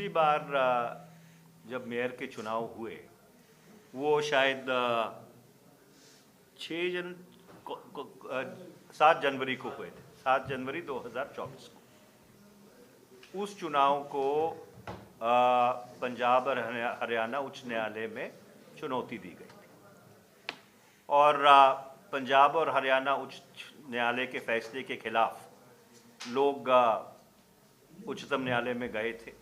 पिछली बार जब मेयर के चुनाव हुए वो शायद 6 जन 7 जनवरी को हुए थे, 7 जनवरी 2024 को। उस चुनाव को पंजाब और हरियाणा उच्च न्यायालय में चुनौती दी गई थी और पंजाब और हरियाणा उच्च न्यायालय के फैसले के खिलाफ लोग उच्चतम न्यायालय में गए थे।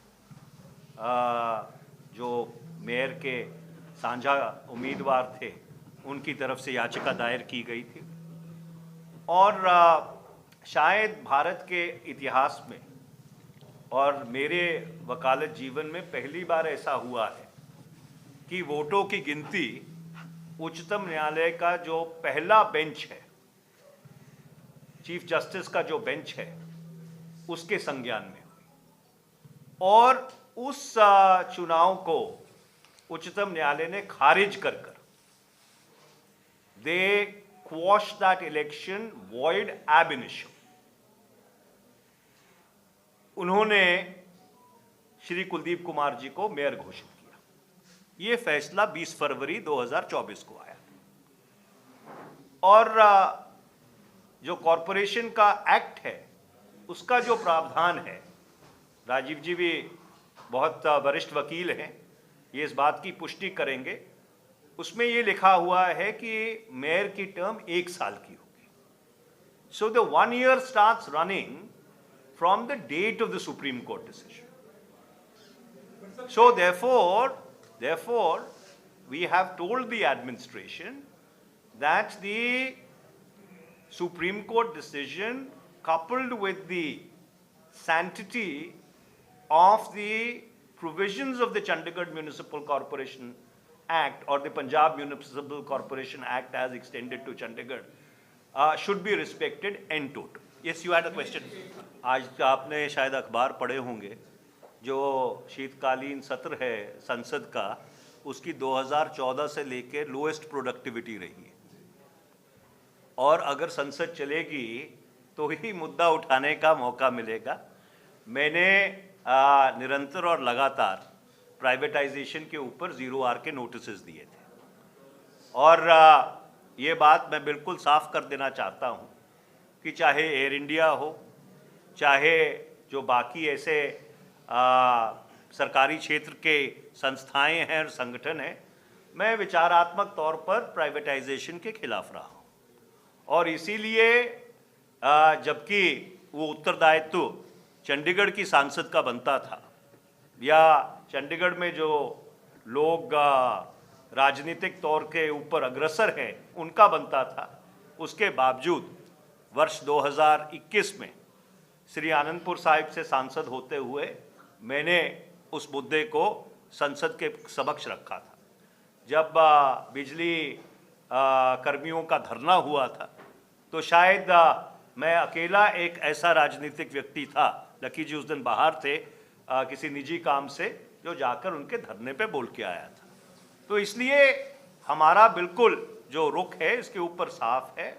जो मेयर के साझा उम्मीदवार थे उनकी तरफ से याचिका दायर की गई थी और शायद भारत के इतिहास में और मेरे वकालत जीवन में पहली बार ऐसा हुआ है कि वोटों की गिनती उच्चतम न्यायालय का जो पहला बेंच है, चीफ जस्टिस का जो बेंच है, उसके संज्ञान में हुई और उस चुनाव को उच्चतम न्यायालय ने खारिज कर दे quash that election void ab initio. उन्होंने श्री कुलदीप कुमार जी को मेयर घोषित किया। ये फैसला 20 फरवरी 2024 को आया और जो कॉरपोरेशन का एक्ट है उसका जो प्रावधान है, राजीव जी भी बहुत वरिष्ठ वकील हैं, ये इस बात की पुष्टि करेंगे, उसमें ये लिखा हुआ है कि मेयर की टर्म 1 साल की होगी। So the 1 year starts running from the date of the Supreme Court decision. So therefore we have told the administration that the Supreme Court decision, coupled with the sanctity of the provisions of the Chandigarh Municipal Corporation Act or the Punjab Municipal Corporation Act as extended to Chandigarh, should be respected en toto. Yes, you had a question. आज आपने शायद अखबार पढ़े होंगे, जो शीतकालीन सत्र है संसद का, उसकी 2014 से लेके लोएस्ट प्रोडक्टिविटी रही है और अगर संसद चलेगी तो ही मुद्दा उठाने का मौका मिलेगा। मैंने निरंतर और लगातार प्राइवेटाइजेशन के ऊपर 0R के नोटिसेस दिए थे और ये बात मैं बिल्कुल साफ कर देना चाहता हूँ कि चाहे एयर इंडिया हो, चाहे जो बाकी ऐसे सरकारी क्षेत्र के संस्थाएं हैं और संगठन हैं, मैं विचारात्मक तौर पर प्राइवेटाइजेशन के खिलाफ रहा हूँ और इसीलिए जबकि वो उत्तरदायित्व चंडीगढ़ की सांसद का बनता था या चंडीगढ़ में जो लोग राजनीतिक तौर के ऊपर अग्रसर हैं उनका बनता था, उसके बावजूद वर्ष 2021 में श्री आनंदपुर साहिब से सांसद होते हुए मैंने उस मुद्दे को संसद के समक्ष रखा था। जब बिजली कर्मियों का धरना हुआ था तो शायद मैं अकेला एक ऐसा राजनीतिक व्यक्ति था, लकी जी उस दिन बाहर थे किसी निजी काम से, जो जाकर उनके धरने पे बोल के आया था। तो इसलिए हमारा बिल्कुल जो रुख है इसके ऊपर साफ है।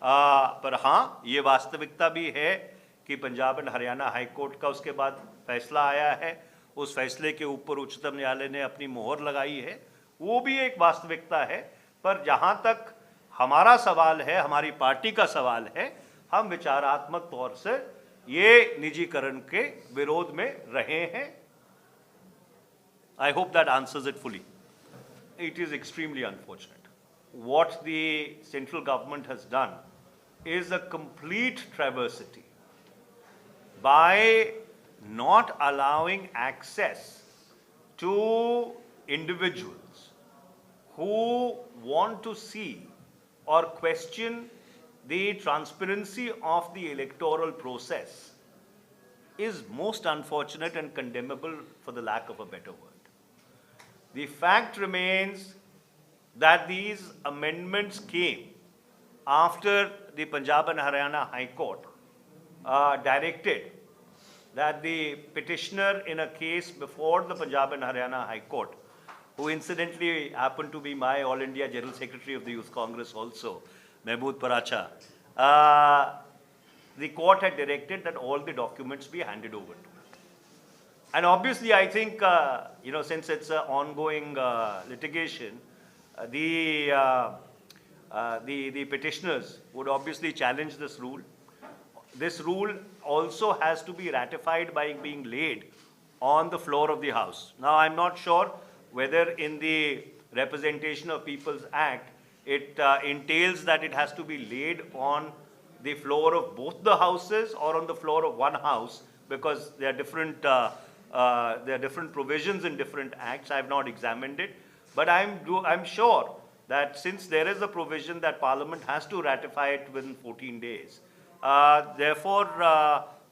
पर हाँ, ये वास्तविकता भी है कि Punjab and Haryana high court का उसके बाद फैसला आया है, उस फैसले के ऊपर उच्चतम न्यायालय ने अपनी मोहर लगाई है, वो भी एक वास्तविकता है। पर जहाँ तक हमारा सवाल है, हमारी पार्टी का सवाल है, हम विचारात्मक तौर से ये निजीकरण के विरोध में रहे हैं। I hope that answers it fully. It is extremely unfortunate. What the central government has done is a complete travesty by not allowing access to individuals who want to see or question the transparency of the electoral process is most unfortunate and condemnable, for the lack of a better word. The fact remains that these amendments came after the Punjab and Haryana High Court directed that the petitioner in a case before the Punjab and Haryana High Court, who incidentally happened to be my All India General Secretary of the Youth Congress also, Mehmood Paracha, the court had directed that all the documents be handed over to him. And obviously, I think, since it's an ongoing litigation, the petitioners would obviously challenge this rule. This rule also has to be ratified by being laid on the floor of the House. Now, I'm not sure whether in the Representation of People's Act, it entails that it has to be laid on the floor of both the houses or on the floor of one house, because there are different provisions in different acts. I have not examined it, but I'm sure that since there is a provision that Parliament has to ratify it within 14 days, therefore,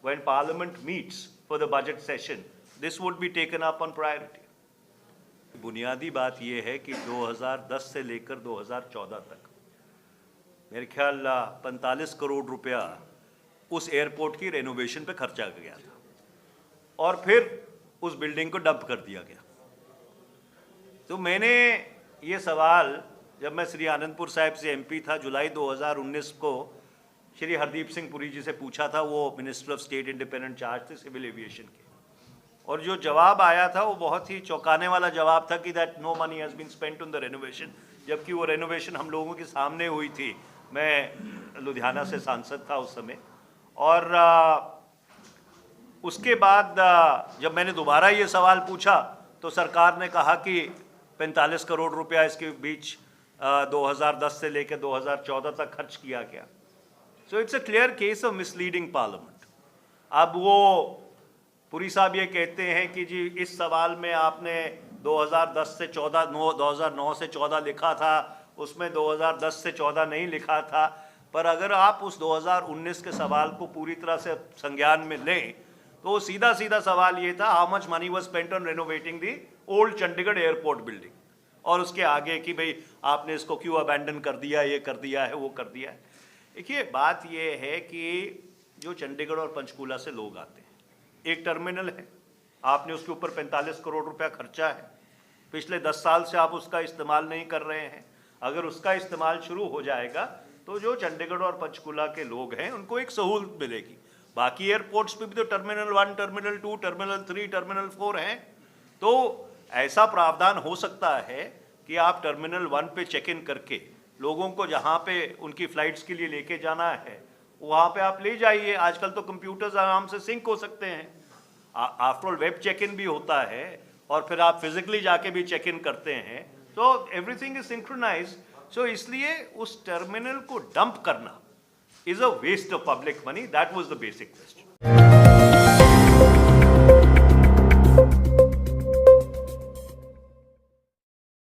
when Parliament meets for the budget session, this would be taken up on priority. बुनियादी बात यह है कि 2010 से लेकर 2014 तक मेरे ख्याल 45 करोड़ रुपया उस एयरपोर्ट की रेनोवेशन पे खर्चा गया था और फिर उस बिल्डिंग को डंप कर दिया गया। तो मैंने ये सवाल जब मैं श्री आनंदपुर साहिब से एमपी था जुलाई 2019 को श्री हरदीप सिंह पुरी जी से पूछा था, वो minister of state independent charge थे सिविल एविएशन के, और जो जवाब आया था वो बहुत ही चौंकाने वाला जवाब था कि that no money has been spent on the renovation, जबकि वो रेनोवेशन हम लोगों के सामने हुई थी। मैं लुधियाना से सांसद था उस समय, और उसके बाद जब मैंने दोबारा ये सवाल पूछा तो सरकार ने कहा कि 45 करोड़ रुपया इसके बीच 2010 से लेकर 2014 तक खर्च किया गया। So it's a clear case of misleading parliament. अब वो पुरी साहब ये कहते हैं कि जी इस सवाल में आपने 2010 से 2009 से 14 लिखा था, उसमें 2010 से 14 नहीं लिखा था। पर अगर आप उस 2019 के सवाल को पूरी तरह से संज्ञान में लें तो सीधा सीधा सवाल ये था, how much money was spent on renovating the old Chandigarh airport building, और उसके आगे कि भाई आपने इसको क्यों अबैंडन कर दिया, ये कर दिया है, वो कर दिया है। देखिए बात ये है कि जो चंडीगढ़ और पंचकूला से लोग आते हैं, एक टर्मिनल है, आपने उसके ऊपर 45 करोड़ रुपया खर्चा है, पिछले 10 साल से आप उसका इस्तेमाल नहीं कर रहे हैं। अगर उसका इस्तेमाल शुरू हो जाएगा तो जो चंडीगढ़ और पंचकूला के लोग हैं उनको एक सहूलत मिलेगी। बाकी एयरपोर्ट्स पे भी तो टर्मिनल 1, टर्मिनल 2, टर्मिनल 3, टर्मिनल 4 हैं। तो ऐसा प्रावधान हो सकता है कि आप टर्मिनल 1 पे चेक इन करके लोगों को जहाँ पे उनकी फ्लाइट्स के लिए लेके जाना है वहाँ पे आप ले जाइए। आजकल तो कंप्यूटर्स आराम से सिंक हो सकते हैं। After all web check in भी होता है और फिर आप फिजिकली जाके भी चेक इन करते हैं, तो एवरीथिंग इज सिंक्रोनाइज्ड। सो इसलिए उस टर्मिनल को डंप करना is a waste of public money. That was the basic question.